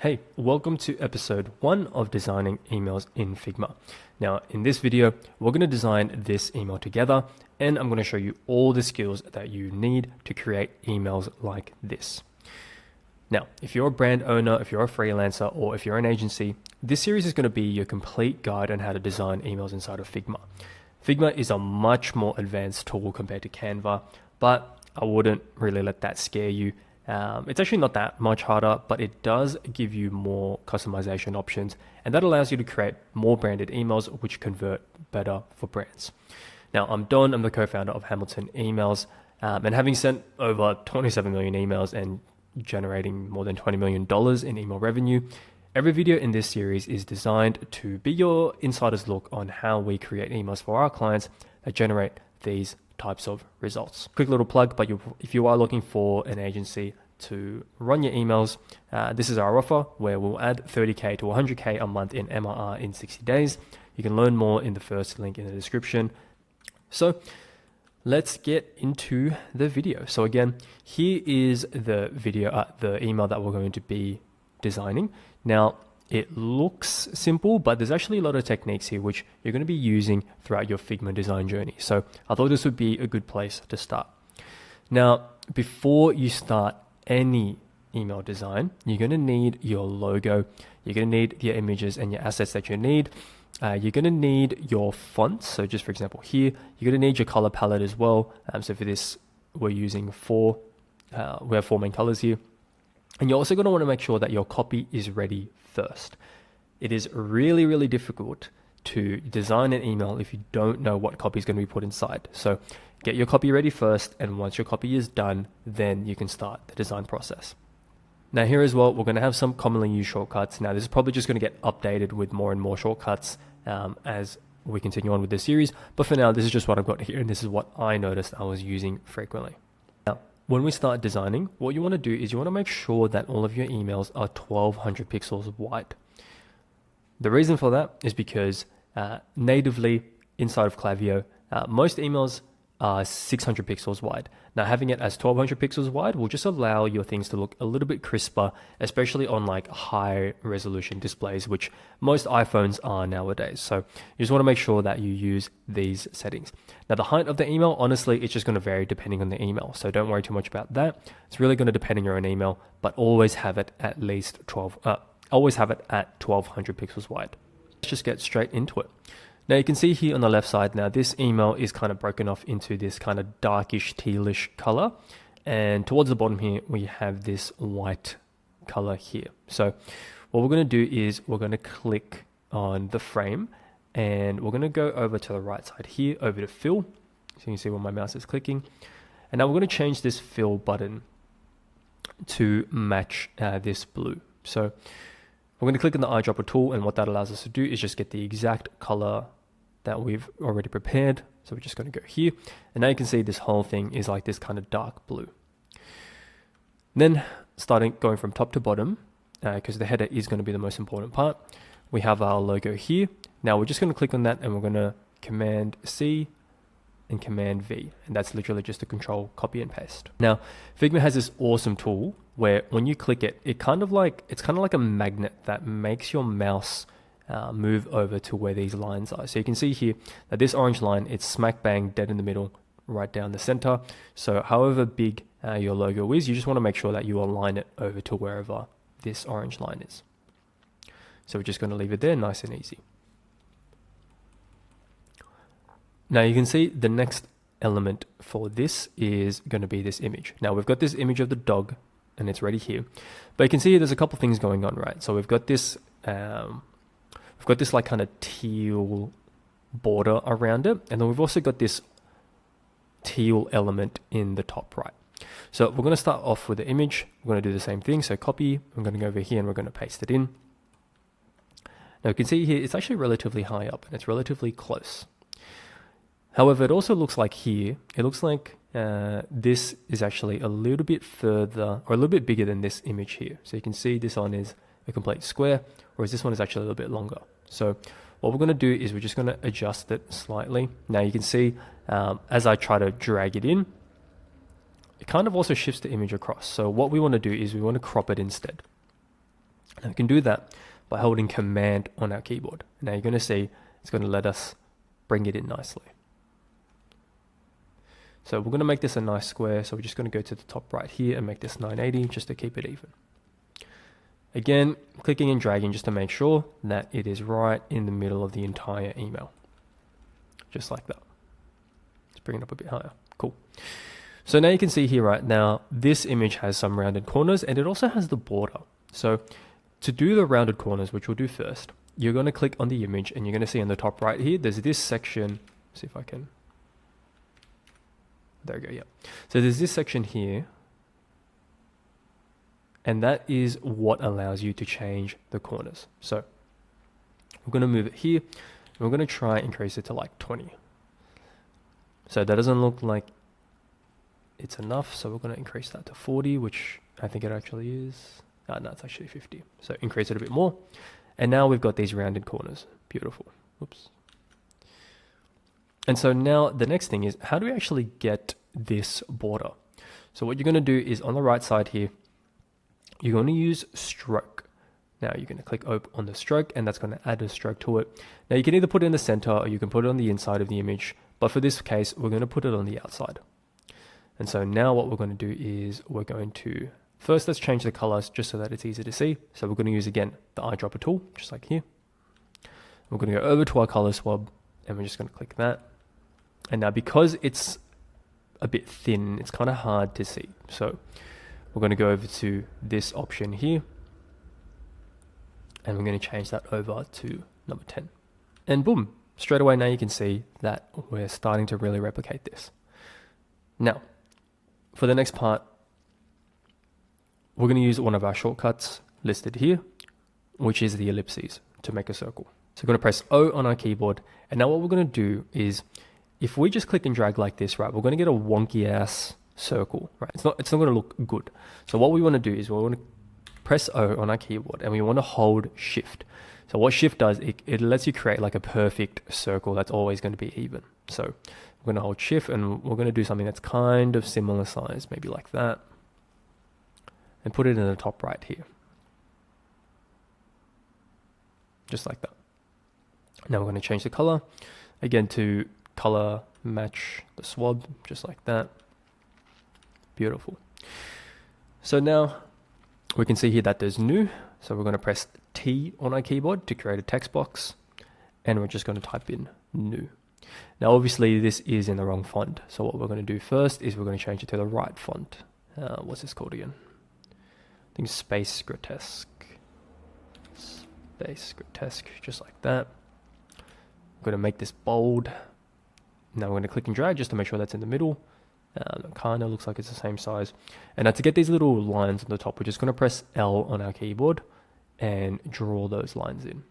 Hey, welcome to episode 1 of designing emails in Figma. Now, in this video, we're going to design this email together, and I'm going to show you all the skills that you need to create emails like this. Now, if you're a brand owner, if you're a freelancer, or if you're an agency, this series is going to be your complete guide on how to design emails inside of Figma. Figma is a much more advanced tool compared to Canva, but I wouldn't really let that scare you. It's actually not that much harder, but it does give you more customization options, and that allows you to create more branded emails which convert better for brands. Now, I'm Don, I'm the co-founder of Hamilton Emails, and having sent over 27 million emails and generating more than $20 million in email revenue, every video in this series is designed to be your insider's look on how we create emails for our clients that generate these types of results. Quick little plug, but if you are looking for an agency to run your emails, this is our offer where we'll add 30K to 100K a month in MRR in 60 days. You can learn more in the first link in the description. So let's get into the video. So again, here is the video, the email that we're going to be designing. Now, it looks simple, but there's actually a lot of techniques here which you're going to be using throughout your Figma design journey. So I thought this would be a good place to start. Now, before you start any email design, you're going to need your logo, you're going to need your images and your assets that you need. You're going to need your fonts. So just for example here, you're going to need your color palette as well. So for this, we're using we have 4 main colors here. And you're also going to want to make sure that your copy is ready first. It is really, really difficult to design an email if you don't know what copy is going to be put inside. So get your copy ready first, and once your copy is done, then you can start the design process. Now here as well, we're going to have some commonly used shortcuts. Now this is probably just going to get updated with more and more shortcuts as we continue on with this series. But for now, this is just what I've got here, and this is what I noticed I was using frequently. When we start designing, what you want to do is you want to make sure that all of your emails are 1200 pixels wide. The reason for that is because natively inside of Klaviyo, most emails are 600 pixels wide. Now having it as 1200 pixels wide will just allow your things to look a little bit crisper, especially on like high resolution displays, which most iPhones are nowadays. So you just want to make sure that you use these settings. Now the height of the email, honestly, it's just going to vary depending on the email. So don't worry too much about that. It's really going to depend on your own email, but always have it at least 1200 pixels wide. Let's just get straight into it. Now you can see here on the left side, now this email is kind of broken off into this kind of darkish tealish color. And towards the bottom here, we have this white color here. So what we're going to do is we're going to click on the frame, and we're going to go over to the right side here, over to fill. So you can see where my mouse is clicking. And now we're going to change this fill button to match this blue. So we're going to click on the eyedropper tool, and what that allows us to do is just get the exact color that we've already prepared. So we're just going to go here, and now you can see this whole thing is like this kind of dark blue. Then going from top to bottom, because the header is going to be the most important part, we have our logo here. Now we're just going to click on that, and we're going to Command C and Command V, and that's literally just to control copy and paste. Now Figma has this awesome tool where when you click it, it's kind of like a magnet that makes your mouse move over to where these lines are. So you can see here that this orange line, it's smack bang dead in the middle, right down the center. So however big your logo is, you just want to make sure that you align it over to wherever this orange line is. So we're just going to leave it there, nice and easy. Now you can see the next element for this is going to be this image. Now we've got this image of the dog, and it's ready here, but you can see there's a couple things going on, right? So we've got this like kind of teal border around it, and then we've also got this teal element in the top right. So we're going to start off with the image. We're going to do the same thing. So copy, I'm going to go over here and we're going to paste it in. Now you can see here, it's actually relatively high up and it's relatively close. However, it also looks like here, it looks like this is actually a little bit further or a little bit bigger than this image here. So you can see this one is a complete square, whereas this one is actually a little bit longer. So what we're going to do is we're just going to adjust it slightly. Now you can see as I try to drag it in, it kind of also shifts the image across. So what we want to do is we want to crop it instead. And we can do that by holding Command on our keyboard. Now you're going to see it's going to let us bring it in nicely. So we're going to make this a nice square. So we're just going to go to the top right here and make this 980 just to keep it even. Again, clicking and dragging just to make sure that it is right in the middle of the entire email. Just like that. Let's bring it up a bit higher. Cool. So now you can see here right now, this image has some rounded corners and it also has the border. So to do the rounded corners, which we'll do first, you're going to click on the image and you're going to see on the top right here, there's this section. Let's see if I can. There we go, yeah. So there's this section here. And that is what allows you to change the corners. So we're going to move it here. And we're going to try and increase it to like 20. So that doesn't look like it's enough. So we're going to increase that to 40, which I think it actually is. No, it's actually 50. So increase it a bit more. And now we've got these rounded corners. Beautiful. Oops. And so now the next thing is, how do we actually get this border? So what you're going to do is on the right side here, you're going to use stroke. Now you're going to click on the stroke and that's going to add a stroke to it. Now you can either put it in the center or you can put it on the inside of the image. But for this case, we're going to put it on the outside. And so now what we're going to do is we're going to, first let's change the colors just so that it's easy to see. So we're going to use again the eyedropper tool, just like here. We're going to go over to our color swab and we're just going to click that. And now because it's a bit thin, it's kind of hard to see. So we're going to go over to this option here. And we're going to change that over to number 10. And boom, straight away now you can see that we're starting to really replicate this. Now, for the next part, we're going to use one of our shortcuts listed here, which is the ellipses to make a circle. So we're going to press O on our keyboard. And now what we're going to do is, if we just click and drag like this, right, we're going to get a wonky ass circle, right? It's not going to look good. So what we want to do is we want to press O on our keyboard and we want to hold Shift. So what Shift does, it lets you create like a perfect circle that's always going to be even. So we're going to hold Shift and we're going to do something that's kind of similar size, maybe like that, and put it in the top right here. Just like that. Now we're going to change the color again to color match the swab, just like that. Beautiful. So now we can see here that there's new. So we're going to press T on our keyboard to create a text box. And we're just going to type in new. Now, obviously this is in the wrong font. So what we're going to do first is we're going to change it to the right font. What's this called again? I think Space Grotesque. Space Grotesque, just like that. I'm going to make this bold. Now we're going to click and drag just to make sure that's in the middle. It kind of looks like it's the same size. And now to get these little lines on the top, we're just going to press L on our keyboard and draw those lines in.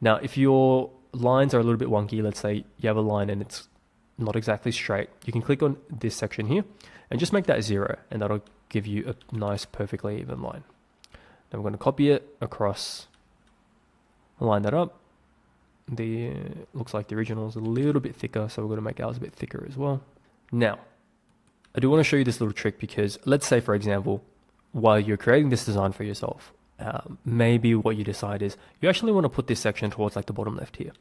Now, if your lines are a little bit wonky, let's say you have a line and it's not exactly straight, you can click on this section here and just make that 0, and that'll give you a nice, perfectly even line. Then we're going to copy it across, line that up. Looks like the original is a little bit thicker, so we're going to make ours a bit thicker as well. Now, I do want to show you this little trick because let's say, for example, while you're creating this design for yourself, maybe what you decide is you actually want to put this section towards like the bottom left here.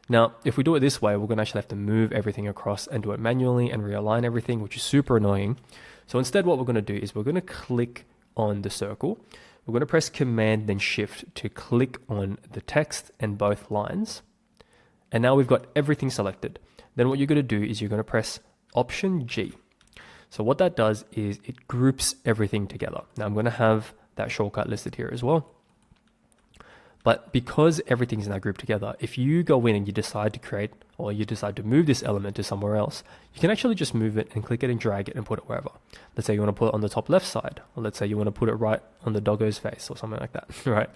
Now, if we do it this way, we're going to actually have to move everything across and do it manually and realign everything, which is super annoying. So instead, what we're going to do is we're going to click on the circle. We're going to press Command, then Shift to click on the text and both lines. And now we've got everything selected. Then what you're going to do is you're going to press Option G. So what that does is it groups everything together. Now I'm going to have that shortcut listed here as well. But because everything's in that group together, if you go in and you decide to create, or you decide to move this element to somewhere else, you can actually just move it and click it and drag it and put it wherever. Let's say you want to put it on the top left side, or let's say you want to put it right on the doggo's face or something like that, right?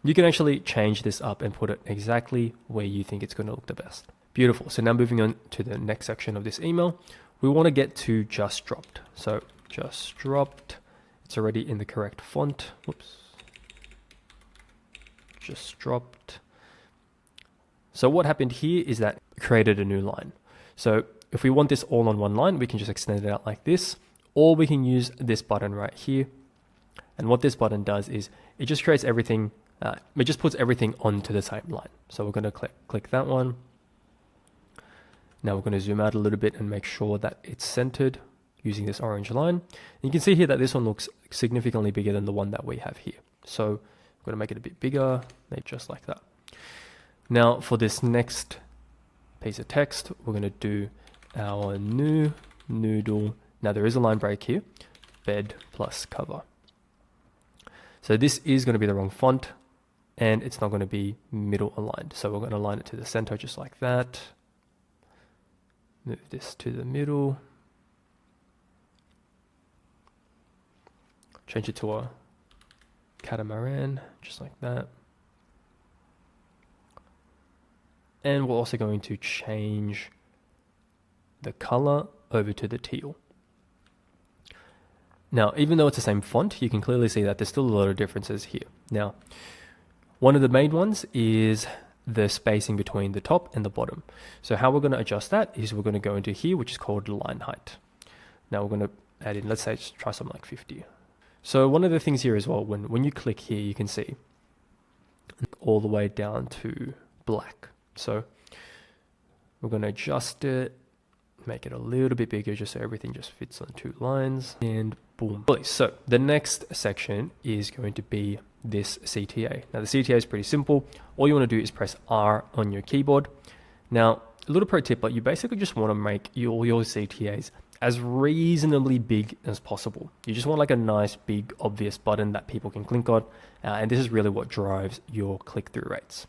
You can actually change this up and put it exactly where you think it's going to look the best. Beautiful. So now moving on to the next section of this email, we want to get to just dropped. So just dropped, it's already in the correct font. Whoops. Just dropped. So what happened here is that it created a new line. So if we want this all on one line, we can just extend it out like this, or we can use this button right here And what this button does is it just creates everything, it just puts everything onto the same line. So we're going to click that one. Now we're going to zoom out a little bit and make sure that it's centered using this orange line. And you can see here that this one looks significantly bigger than the one that we have here. So I'm going to make it a bit bigger, maybe just like that. Now for this next piece of text, we're going to do our new noodle. Now there is a line break here, bed plus cover. So this is going to be the wrong font and it's not going to be middle aligned. So we're going to align it to the center just like that. Move this to the middle. Change it to a catamaran, just like that. And we're also going to change the color over to the teal. Now, even though it's the same font, you can clearly see that there's still a lot of differences here. Now, one of the main ones is the spacing between the top and the bottom. So how we're going to adjust that is we're going to go into here, which is called line height. Now we're going to add in, let's say, try something like 50. So one of the things here as well, when you click here, you can see all the way down to black. So we're going to adjust it, make it a little bit bigger just so everything just fits on two lines, and boom. So the next section is going to be this CTA. Now the CTA is pretty simple. All you want to do is press R on your keyboard. Now a little pro tip, but you basically just want to make all your CTAs as reasonably big as possible. You just want like a nice big obvious button that people can click on, and this is really what drives your click-through rates.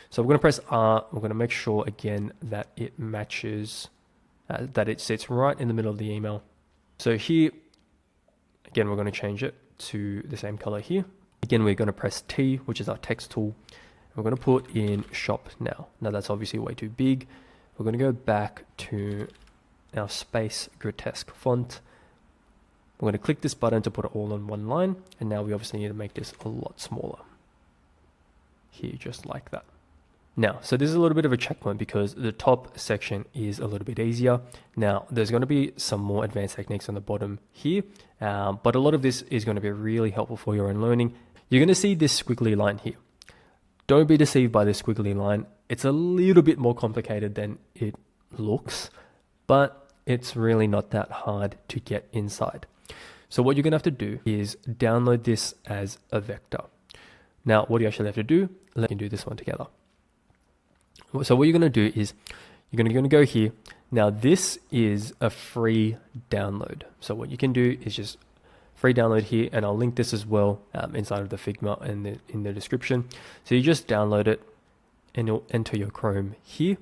So we're going to press R. We're going to make sure again that it matches, that it sits right in the middle of the email. So here, again, we're going to change it to the same color here. Again, we're going to press T, which is our text tool. We're going to put in shop now. Now that's obviously way too big. We're going to go back to our space grotesque font. We're going to click this button to put it all on one line. And now we obviously need to make this a lot smaller. Here, just like that. Now, so this is a little bit of a checkpoint because the top section is a little bit easier. Now, there's going to be some more advanced techniques on the bottom here, but a lot of this is going to be really helpful for your own learning. You're going to see this squiggly line here. Don't be deceived by this squiggly line. It's a little bit more complicated than it looks, but it's really not that hard to get inside. So what you're going to have to do is download this as a vector. Now, what you actually have to do, let me do this one together. So what you're going to do is you're going to go here. Now this is a free download. So what you can do is just free download here, and I'll link this as well inside of the Figma and in the description. So you just download it and you'll enter your Chrome here.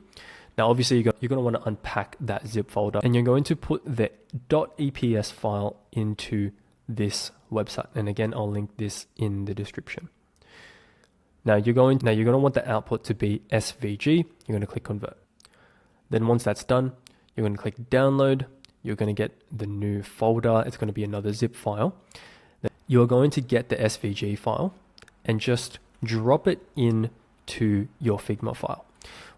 Now obviously you're going to want to unpack that zip folder, and you're going to put the .eps file into this website. And again, I'll link this in the description. Now you're going to want the output to be SVG. You're going to click convert. Then once that's done, you're going to click download. You're going to get the new folder. It's going to be another zip file. You're going to get the SVG file and just drop it into your Figma file.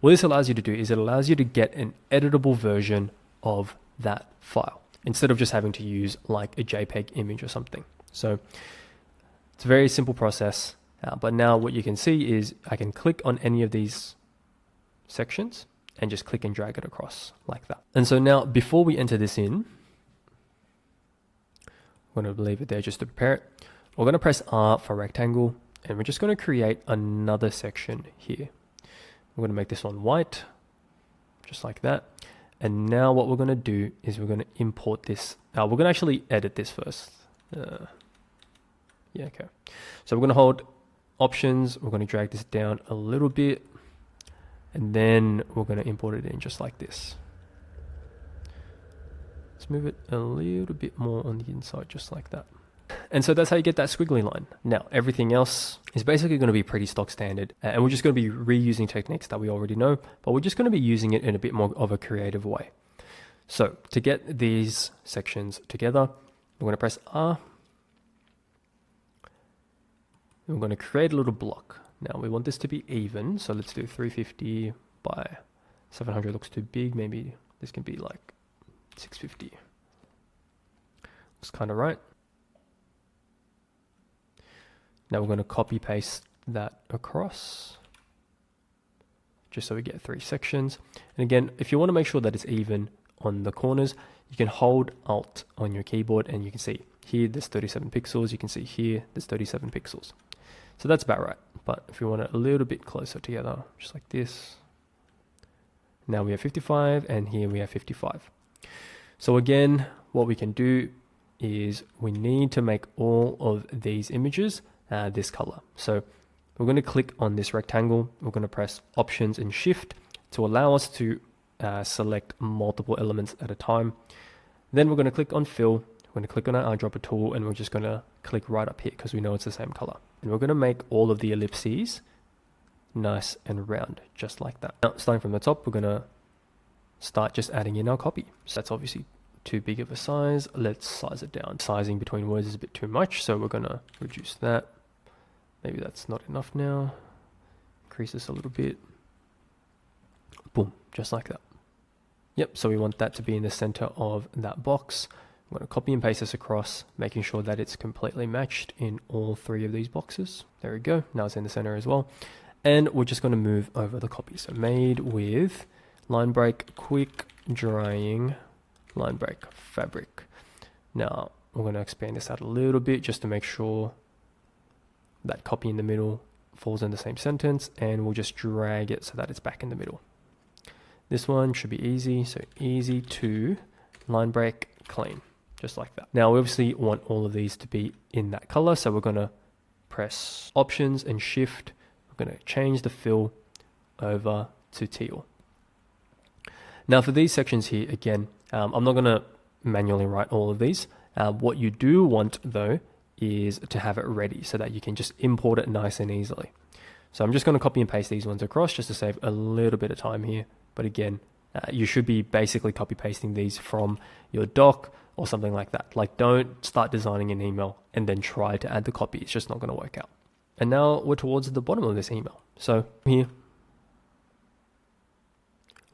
What this allows you to do is it allows you to get an editable version of that file instead of just having to use like a JPEG image or something. So it's a very simple process. But now what you can see is I can click on any of these sections and just click and drag it across like that. And so now before we enter this in, I'm going to leave it there just to prepare it. We're going to press R for rectangle, and we're just going to create another section here. We're going to make this one white, just like that. And now what we're going to do is we're going to import this. We're going to actually edit this first. Yeah, okay. So we're going to hold Options, we're going to drag this down a little bit, and then we're going to import it in just like this. Let's move it a little bit more on the inside, just like that. And so that's how you get that squiggly line. Now, everything else is basically going to be pretty stock standard, and we're just going to be reusing techniques that we already know, but we're just going to be using it in a bit more of a creative way. So to get these sections together, we're going to press R. We're going to create a little block. Now we want this to be even, so let's do 350 by 700 looks too big. Maybe this can be like 650. Looks kind of right. Now we're going to copy paste that across, just so we get 3 sections. And again, if you want to make sure that it's even on the corners, you can hold Alt on your keyboard and you can see here there's 37 pixels. You can see here there's 37 pixels. So that's about right. But if we want it a little bit closer together, just like this. Now we have 55 and here we have 55. So again, what we can do is we need to make all of these images this color. So we're going to click on this rectangle. We're going to press Options and Shift to allow us to select multiple elements at a time. Then we're going to click on Fill. We're going to click on our eyedropper tool and we're just going to click right up here because we know it's the same color. And we're going to make all of the ellipses nice and round, just like that. Now, starting from the top, we're going to start just adding in our copy. So that's obviously too big of a size. Let's size it down. Sizing between words is a bit too much, so we're going to reduce that. Maybe that's not enough now. Increase this a little bit. Boom, just like that. Yep, so we want that to be in the center of that box. I'm going to copy and paste this across, making sure that it's completely matched in all 3 of these boxes. There we go. Now it's in the center as well. And we're just going to move over the copy. So made with line break, quick drying, line break, fabric. Now we're going to expand this out a little bit just to make sure that copy in the middle falls in the same sentence, and we'll just drag it so that it's back in the middle. This one should be easy. So easy to line break, clean. Just like that. Now we obviously want all of these to be in that color, so we're going to press Options and Shift. We're going to change the fill over to teal. Now for these sections here, again, I'm not going to manually write all of these. What you do want though is to have it ready so that you can just import it nice and easily. So I'm just going to copy and paste these ones across just to save a little bit of time here. But again, you should be basically copy pasting these from your doc or something like that. Like, don't start designing an email and then try to add the copy. It's just not going to work out. And now we're towards the bottom of this email. So here,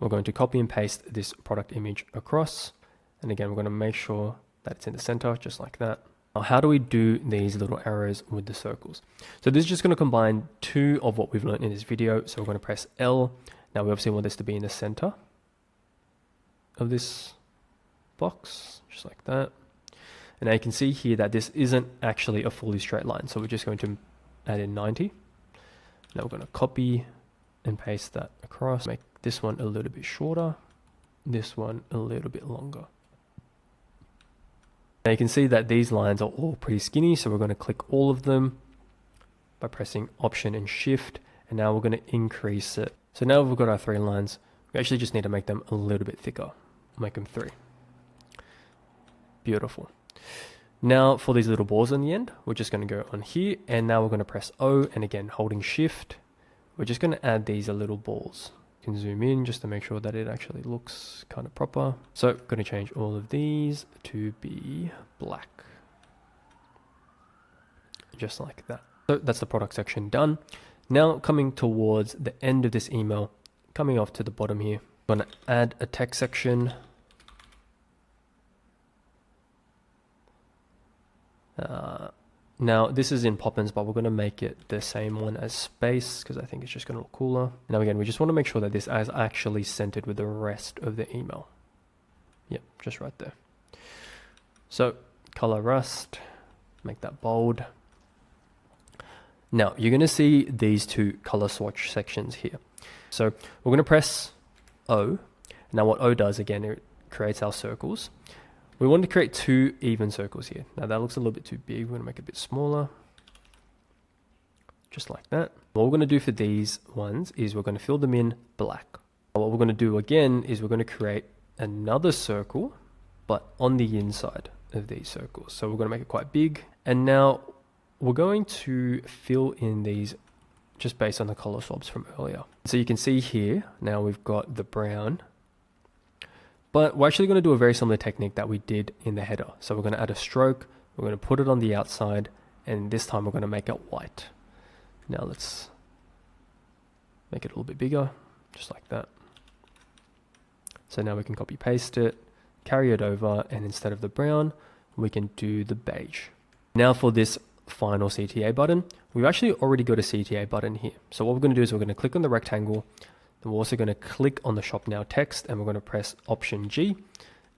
we're going to copy and paste this product image across. And again, we're going to make sure that it's in the center, just like that. Now, how do we do these little arrows with the circles? So this is just going to combine 2 of what we've learned in this video. So we're going to press L. Now we obviously want this to be in the center of this box, just like that. And now you can see here that this isn't actually a fully straight line. So we're just going to add in 90. Now we're going to copy and paste that across. Make this one a little bit shorter, this one a little bit longer. Now you can see that these lines are all pretty skinny, so we're going to click all of them by pressing Option and Shift, and now we're going to increase it. So now we've got our 3 lines. We actually just need to make them a little bit thicker. Make them 3. Beautiful. Now for these little balls on the end, we're just going to go on here, and now we're going to press O, and again holding Shift, we're just going to add these little balls. You can zoom in just to make sure that it actually looks kind of proper. So I'm going to change all of these to be black. Just like that. So that's the product section done. Now coming towards the end of this email, coming off to the bottom here, I'm going to add a text section. Now this is in Poppins, but we're going to make it the same one as space because I think it's just going to look cooler. Now again, we just want to make sure that this is actually centered with the rest of the email. Yep, just right there. So color rust, make that bold. Now you're going to see these 2 color swatch sections here. So we're going to press O. Now what O does, again, it creates our circles. We want to create 2 even circles here. Now that looks a little bit too big. We're going to make it a bit smaller. Just like that. What we're going to do for these ones is we're going to fill them in black. What we're going to do again is we're going to create another circle, but on the inside of these circles. So we're going to make it quite big. And now we're going to fill in these just based on the color swabs from earlier. So you can see here, now we've got the brown. But we're actually going to do a very similar technique that we did in the header. So we're going to add a stroke, we're going to put it on the outside, and this time we're going to make it white. Now let's make it a little bit bigger, just like that. So now we can copy paste it, carry it over, and instead of the brown, we can do the beige. Now for this final CTA button, we've actually already got a CTA button here. So what we're going to do is we're going to click on the rectangle, and we're also going to click on the Shop Now text, and we're going to press Option G,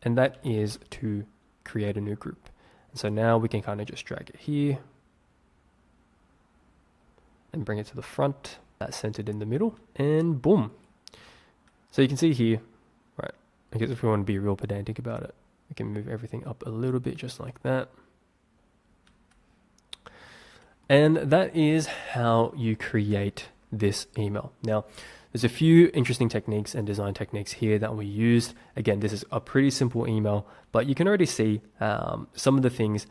and that is to create a new group. And so now we can kind of just drag it here and bring it to the front. That's centered in the middle, and boom. So you can see here, right, I guess if we want to be real pedantic about it, we can move everything up a little bit just like that. And that is how you create this email. Now, there's a few interesting techniques and design techniques here that we used. Again, this is a pretty simple email, but you can already see some of the things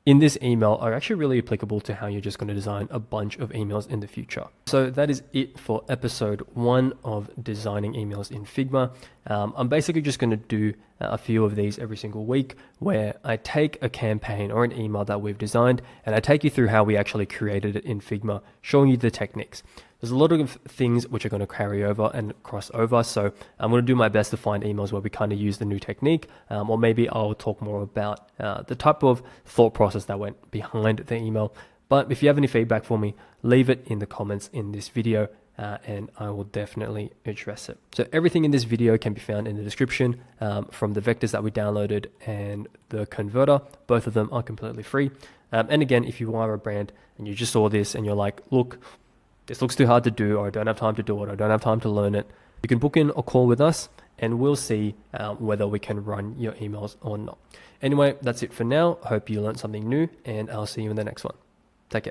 in this email are actually really applicable to how you're just going to design a bunch of emails in the future. So that is it for episode 1 of designing emails in Figma. I'm basically just going to do a few of these every single week where I take a campaign or an email that we've designed and I take you through how we actually created it in Figma, showing you the techniques. There's a lot of things which are going to carry over and cross over, so I'm going to do my best to find emails where we kind of use the new technique, or maybe I'll talk more about the type of thought process that went behind the email. But if you have any feedback for me, leave it in the comments in this video, and I will definitely address it. So everything in this video can be found in the description, from the vectors that we downloaded and the converter. Both of them are completely free. And again, if you are a brand and you just saw this and you're like, look, this looks too hard to do, or I don't have time to do it, or I don't have time to learn it, you can book in a call with us and we'll see whether we can run your emails or not. Anyway, that's it for now. Hope you learned something new, and I'll see you in the next one. Take care.